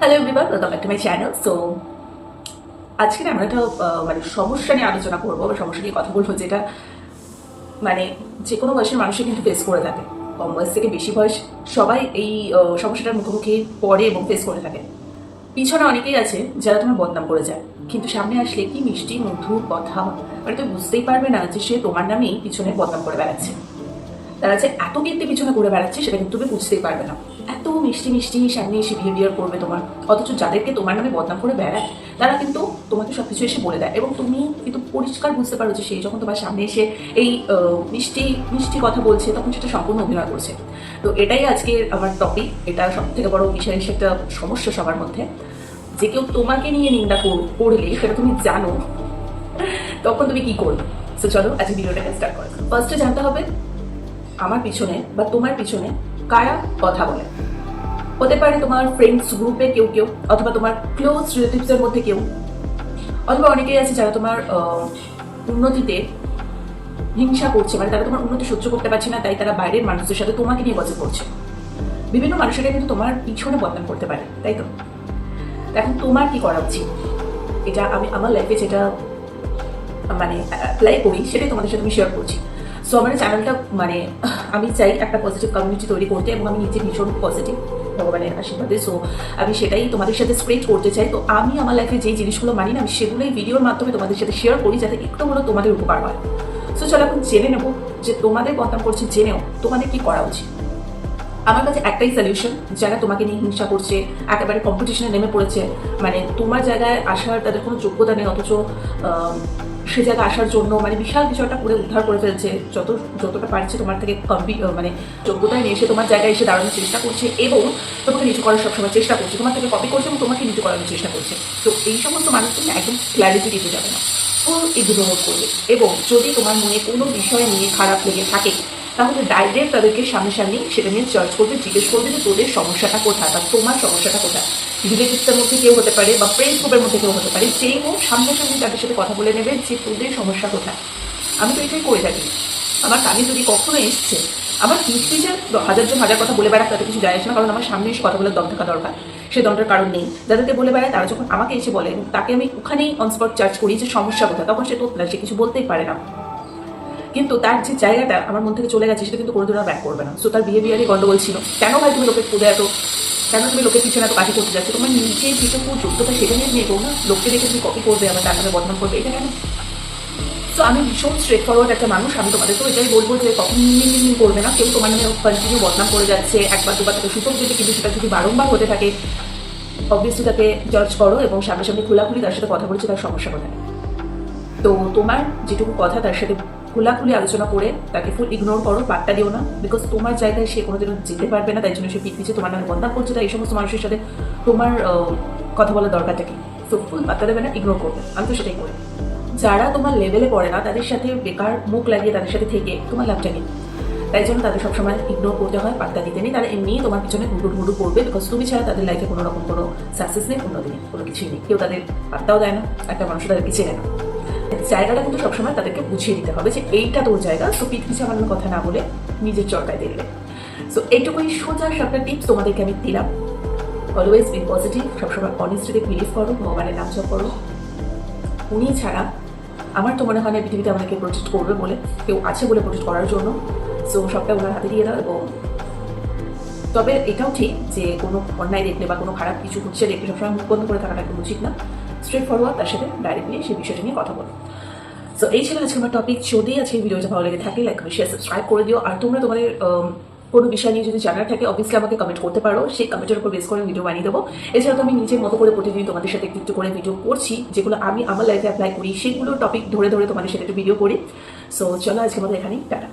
Hello everyone, welcome back to my channel. So আজকে না আমরা একটা সমস্যা নিয়ে আলোচনা করবো বা সমস্যা নিয়ে কথা বলবো, যেটা যে কোনো বয়সের মানুষই কিন্তু ফেস করে থাকে। কম বয়স থেকে বেশি বয়স সবাই এই সমস্যাটার মুখোমুখি পড়ে এবং ফেস করে থাকে। পিছনে অনেকেই আছে যারা তোমার বদনাম করে যায়, কিন্তু সামনে আসলে কি মিষ্টি মধুর কথা, তুমি বুঝতেই পারবে না যে সে তোমার নামেই পিছনে বদনাম করে বেড়াচ্ছে। তারা যে এত কীর্তি পিছনে করে বেড়াচ্ছে সেটা কিন্তু তুমি বুঝতেই পারবে না। এত মিষ্টি মিষ্টি সামনে এসে বিহেভিয়ার করবে তোমার, অথচ যাদেরকে তোমার নামে বদনাম করে বেড়ায় তারা কিন্তু তোমাকে সবকিছু এসে বলে দেয়, এবং তুমি কিন্তু পরিষ্কার বুঝতে পারো যে সে যখন তোমার সামনে এসে এই মিষ্টি মিষ্টি কথা বলছে তখন সেটা সম্পূর্ণ অভিনয় করছে। তো এটাই আজকে আমার টপিক। এটা সব থেকে বড় বিষয়, সেটা সমস্যা সবার মধ্যে, যে কেউ তোমাকে নিয়ে নিন্দা করলে সেটা তুমি জানো, তখন তুমি কি করবে। তো চলো আজকে ভিডিওটাকে স্টার্ট করো। ফার্স্টে জানতে হবে আমার পিছনে বা তোমার পিছনে কারা কথা বলে। হতে পারে তোমার ফ্রেন্ডস গ্রুপে কেউ কেউ, অথবা তোমার ক্লোজ রিলেটিভসের মধ্যে কেউ, অথবা অনেকেই আছে যারা তোমার উন্নতিতে হিংসা করছে, তারা তোমার উন্নতি সহ্য করতে পারছে না, তাই তারা বাইরের মানুষদের সাথে তোমাকে নিয়ে গসিপ করছে। বিভিন্ন মানুষেরা কিন্তু তোমার পিছনে বদনাম করতে পারে, তাই তো? এখন তোমার কি করা উচিত, এটা আমি আমার লাইফে যেটা অ্যাপ্লাই করি সেটাই তোমাদের সাথে আমি শেয়ার করছি। সো আমার চ্যানেলটা আমি চাই একটা পজিটিভ কমিউনিটি তৈরি করতে, এবং আমি নিজে ভীষণ পজিটিভ ভগবানের আশীর্বাদে। সো আমি সেটাই তোমাদের সাথে স্প্রেড করতে চাই। তো আমি আমার লাইফে যেই জিনিসগুলো মানি না, আমি সেগুলোই ভিডিওর মাধ্যমে তোমাদের সাথে শেয়ার করি, যাতে একটু হলো তোমাদের উপকার হয়। সো চলো এখন জেনে নেবো যে তোমাদের বদনাম করছে জেনেও তোমাদের কি করা উচিত। আমার কাছে একটাই সলিউশন, যারা তোমাকে নিয়ে হিংসা করছে, একেবারে কম্পিটিশনে নেমে পড়েছে, তোমার জায়গায় আসার তাদের কোনো যোগ্যতা নেই, অথচ সে জায়গায় আসার জন্য বিশাল বিষয়টা করে উদ্ধার করে ফেলছে, যতটা পারছে তোমার থেকে যোগ্যতায় নিয়ে এসে তোমার জায়গায় এসে দাঁড়ানোর চেষ্টা করছে, এবং তোমাকে নিচু করার সবসময় চেষ্টা করছে, তোমার থেকে কপি করছে এবং তোমাকে নিচু করানোর চেষ্টা করছে। তো এই সমস্ত মানুষকে একদম ক্ল্যারিটি দিতে যাবে না, ফুল ইগনোর করবে। এবং যদি তোমার মনে কোনো বিষয় নিয়ে খারাপ লেগে থাকে, তাহলে ডাইরেক্ট তাদেরকে সামনাসামনি সেটা নিয়ে চার্জ করবে, জিজ্ঞেস করবে যে তোদের সমস্যাটা কোথায় বা তোমার সমস্যাটা কোথায়। রিলেটিভসের মধ্যে কেউ হতে পারে বা ফ্রেন্ড গ্রুপের মধ্যে কেউ হতে পারে, যেই হোক সামনাসামনি তাদের সাথে কথা বলে নেবে যে তোদের সমস্যা কোথায়। আমি তো এটাই করে থাকি। আমার কানে যদি কখনো এসছে, আমার কিস্তি যে হাজার কথা বলে বেড়াক তাতে কিছু যায় আসে না, কারণ আমার সামনে এসে কথা বলার দম থাকা দরকার। সে দমটার কারণ নেই। যাদেরকে বলে বেড়ায় তারা যখন আমাকে এসে বলে, তাকে আমি ওখানেই অনস্পট চার্জ করি যে সমস্যা কোথায়, তখন সে তোতলা, সে কিছু বলতেই পারে না। কিন্তু তার যে জায়গাটা আমার মন থেকে চলে গেছে সেটা কিন্তু কোনো দিন ব্যাক করবে না। সো তার বিহেভিয়ারই গন্ডগোল ছিল। কেন ভাই তুমি লোকের খুদে কেন তুমি লোকের পিছনে এত কাটি করতে যাচ্ছ? তোমার নিজে যেটুকু যোগ্যতা সেটা নিয়ে নিয়ে না, লোককে দেখে তুমি কপি করবে, আবার তার নামে বদনাম করবে, এটা কেন? তো আমি ভীষণ স্ট্রেট ফরওয়ার্ড একটা মানুষ। আমি তোমাদের তো এটাই বলবো যে কখন মিন করবে না। কেউ তোমার নামে কন্টিনিউ বদনাম করে যাচ্ছে, একবার দুবার তাকে সুযোগ দিতে, কিন্তু সেটা যদি বারংবার হতে থাকে, অবভিয়াসলি তাকে জাজ করো এবং সামনাসামনি খোলাখুলি তার সাথে কথা বলছি তার সমস্যা কোথায়। তো তোমার যেটুকু কথা তার সাথে খোলাখুলি আলোচনা করে তাকে ফুল ইগনোর করো, পাত্তা দিও না। বিকজ তোমার জায়গায় সে কোনোদিনও যেতে পারবে না, তাই জন্য সে পিছিয়ে তোমার নামে বদনাম করছে। তাই এই সমস্ত মানুষের সাথে তোমার কথা বলার দরকারটা কি? তো ফুল পাত্তা দেবে না, ইগনোর করবে। আমি তো সেটাই করি। যারা তোমার লেভেলে পড়ে না তাদের সাথে বেকার মুখ লাগিয়ে তাদের সাথে থেকে তোমার লাভটা নেই। তাই জন্য তাদের সবসময় ইগনোর করতে হয়, পাত্তা দিতে নেই। তারা এমনিই তোমার পিছনে ঘুটু করবে, বিকজ তুমি ছাড়া তাদের লাইফে কোনো রকম কোনো সাকসেস নেই, উন্নতি নেই, কোনো কিছুই নেই। কেউ তাদের পাত্তাও দেয় না, একটা মানুষ তাদেরকে চেনে না। জায়গাটা কিন্তু সবসময় তাদেরকে বুঝিয়ে দিতে হবে যে এইটা তোর জায়গা। সো পিঠ পিছিয়ে আমার কথা না বলে নিজের চরকায় দিলে। সো এইটুকুই সোজা সবটা টিপস তোমাদেরকে আমি দিলাম। অলওয়েজ বি পজিটিভ, সবসময় অনেস্টিতে বিলিভ করো, ভগবানের নাম জপ করো। উনি ছাড়া আমার তো মনে হয় না পৃথিবীতে আমাকে প্রোটেক্ট করবে বলে কেউ আছে বলে প্রোটেক্ট করার জন্য। সো সবটা ওনার হাতে দিয়ে দাও। এবং তবে এটাও ঠিক যে কোনো অন্যায় দেখলে বা কোনো খারাপ কিছু হচ্ছে দেখলে সবসময় মুখ বন্ধ করে থাকাটা একদম উচিত না। স্ট্রেট ফরওয়ার্ড তার সাথে ডাইরেক্টলি সেই বিষয়টা নিয়ে কথা বলো। সো এই ছিল আজকে আমার টপিক। যদি আজকে ভিডিওটা ভালো লেগে থাকে, লাইক শেয়ার সাবস্ক্রাইব করে দিও। আর তোমরা তোমাদের কোনো বিষয় নিয়ে যদি জানার থাকে অবভিয়াসলি আমাকে কমেন্ট করতে পারো, সেই কমেন্টের উপর বেস করে ভিডিও বানিয়ে দেবো। এছাড়া তো আমি নিজের মতো করে প্রতিদিন তোমাদের সাথে একটু করে ভিডিও করছি, যেগুলো আমি আমার লাইফে অ্যাপ্লাই করি, সেগুলো টপিক ধরে তোমাদের সাথে একটু ভিডিও করি। সো চলো আজকে আমাদের এখানেই টাটা।